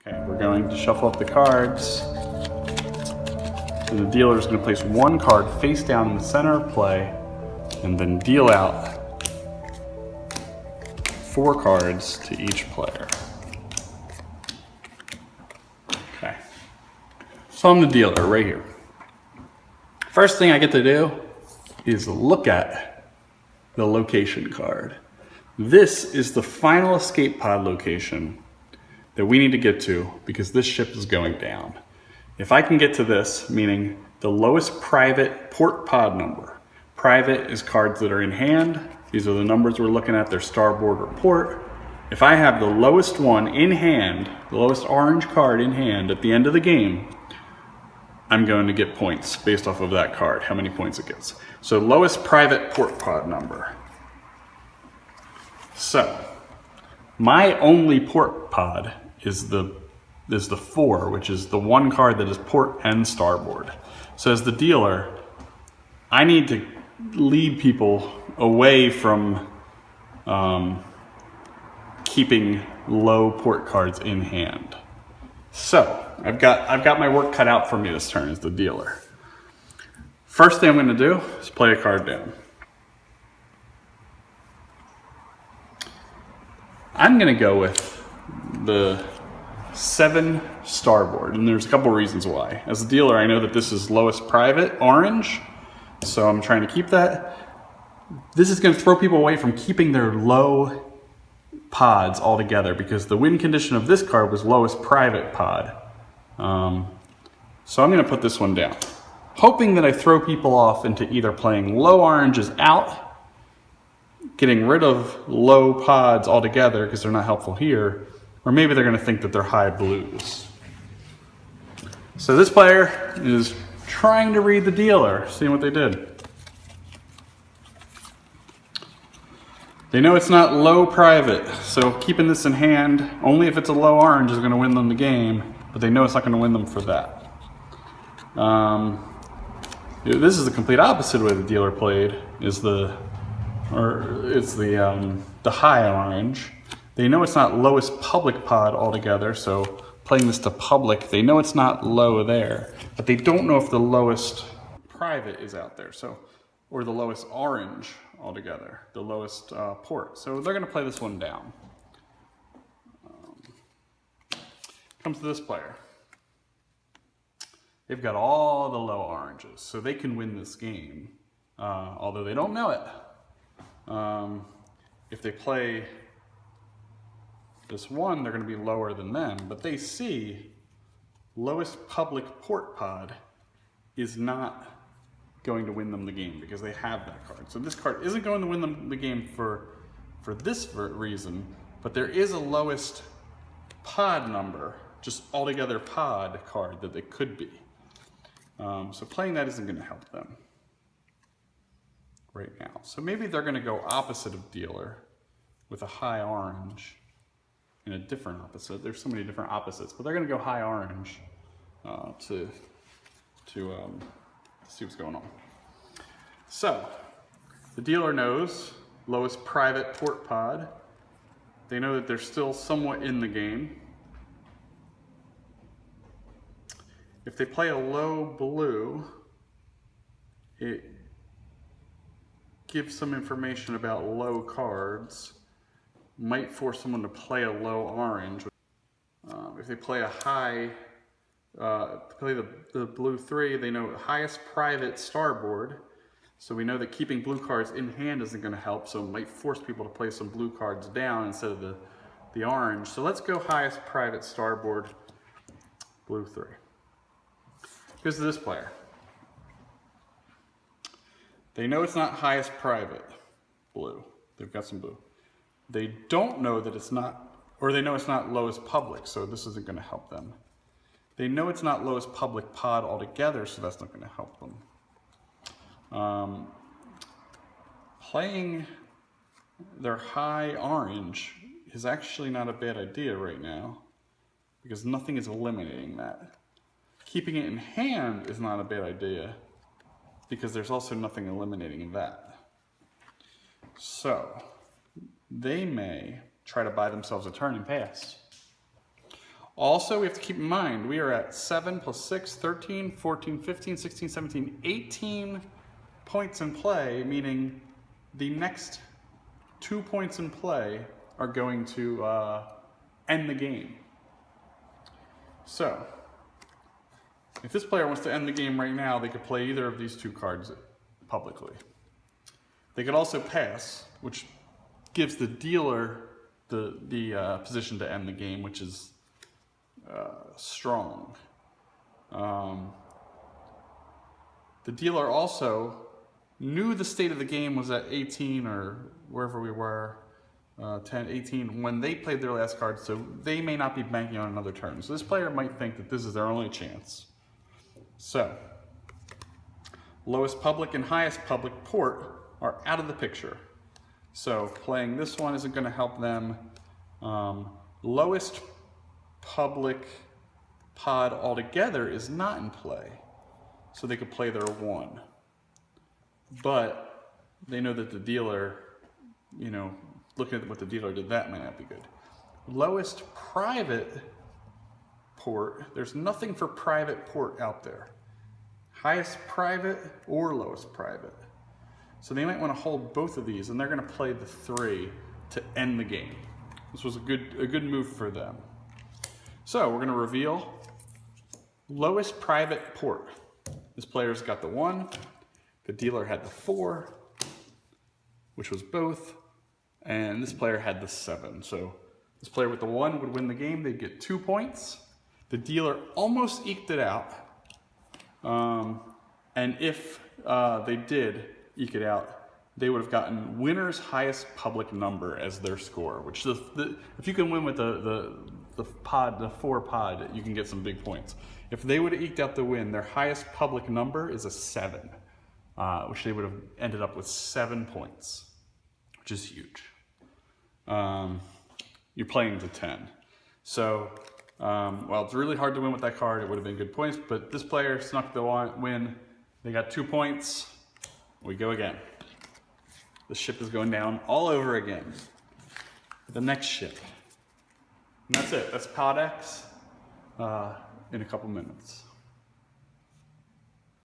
Okay, we're going to shuffle up the cards. And the dealer is going to place one card face down in the center of play and then deal out 4 cards to each player. Okay. So I'm the dealer right here. First thing I get to do is look at the location card. This is the final escape pod location that we need to get to because this ship is going down. If I can get to this, meaning the lowest private port pod number. Private is cards that are in hand. These are the numbers we're looking at, their starboard or port. If I have the lowest one in hand, the lowest orange card in hand at the end of the game, I'm going to get points based off of that card, how many points it gets. So lowest private port pod number. So my only port pod is the 4, which is the one card that is port and starboard. So as the dealer, I need to lead people away from keeping low port cards in hand. So I've got my work cut out for me this turn as the dealer. First thing I'm going to do is play a card down. I'm going to go with the 7 starboard, and there's a couple reasons why. As a dealer, I know that this is lowest private, orange, so I'm trying to keep that. This is going to throw people away from keeping their low pods altogether because the win condition of this card was lowest private pod. So I'm going to put this one down, hoping that I throw people off into either playing low oranges out, getting rid of low pods altogether because they're not helpful here, or maybe they're going to think that they're high blues. So this player is trying to read the dealer, seeing what they did. They know it's not low private, so keeping this in hand, only if it's a low orange is going to win them the game, but they know it's not going to win them for that. This is the complete opposite way the dealer played, it's the high orange. They know it's not lowest public pod altogether, so playing this to public, they know it's not low there, but they don't know if the lowest private is out there, or the lowest orange altogether, the lowest port. So they're going to play this one down. Comes to this player. They've got all the low oranges, so they can win this game, although they don't know it. If they play this one, they're going to be lower than them, but they see lowest public port pod is not going to win them the game because they have that card. So this card isn't going to win them the game for this reason, but there is a lowest pod number, just altogether pod card that they could be. So playing that isn't going to help them right now. So maybe they're going to go opposite of dealer with a high orange and a different opposite. There's so many different opposites, but they're going to go high orange to see what's going on. So the dealer knows lowest private port pod. They know that they're still somewhat in the game. If they play a low blue, it gives some information about low cards, might force someone to play a low orange. If they play a high, play the blue 3, they know highest private starboard, so we know that keeping blue cards in hand isn't going to help, so it might force people to play some blue cards down instead of the orange. So let's go highest private starboard, blue 3. Here's this player. They know it's not highest private, blue. They've got some blue. They don't know that it's not, or they know it's not lowest public, so this isn't going to help them. They know it's not lowest public pod altogether, so that's not going to help them. Playing their high orange is actually not a bad idea right now because nothing is eliminating that. Keeping it in hand is not a bad idea because there's also nothing eliminating that. So they may try to buy themselves a turn and pass. Also, we have to keep in mind, we are at 7 plus 6, 13, 14, 15, 16, 17, 18 points in play, meaning the next 2 points in play are going to end the game. So, if this player wants to end the game right now, they could play either of these 2 cards publicly. They could also pass, which gives the dealer the position to end the game, which is strong. The dealer also knew the state of the game was at 18 or wherever we were, 10, 18, when they played their last card, so they may not be banking on another turn. So this player might think that this is their only chance. So, lowest public and highest public port are out of the picture. So playing this one isn't going to help them. Lowest public pod altogether is not in play. So they could play their 1. But they know that the dealer, looking at what the dealer did, that might not be good. Lowest private port, there's nothing for private port out there. Highest private or lowest private. So they might want to hold both of these, and they're going to play the 3 to end the game. This was a good move for them. So we're going to reveal lowest private port. This player's got the 1. The dealer had the 4, which was both, and this player had the 7. So this player with the 1 would win the game. They'd get 2 points. The dealer almost eked it out. And if they did eke it out, they would have gotten winner's highest public number as their score, which if you can win with the 4 pod, you can get some big points. If they would have eked out the win, their highest public number is a 7, which they would have ended up with 7 points, which is huge. You're playing to 10. So, while it's really hard to win with that card, it would have been good points, but this player snuck the win. They got 2 points. We go again. The ship is going down all over again. The next ship. And that's it. That's Pod X in a couple minutes.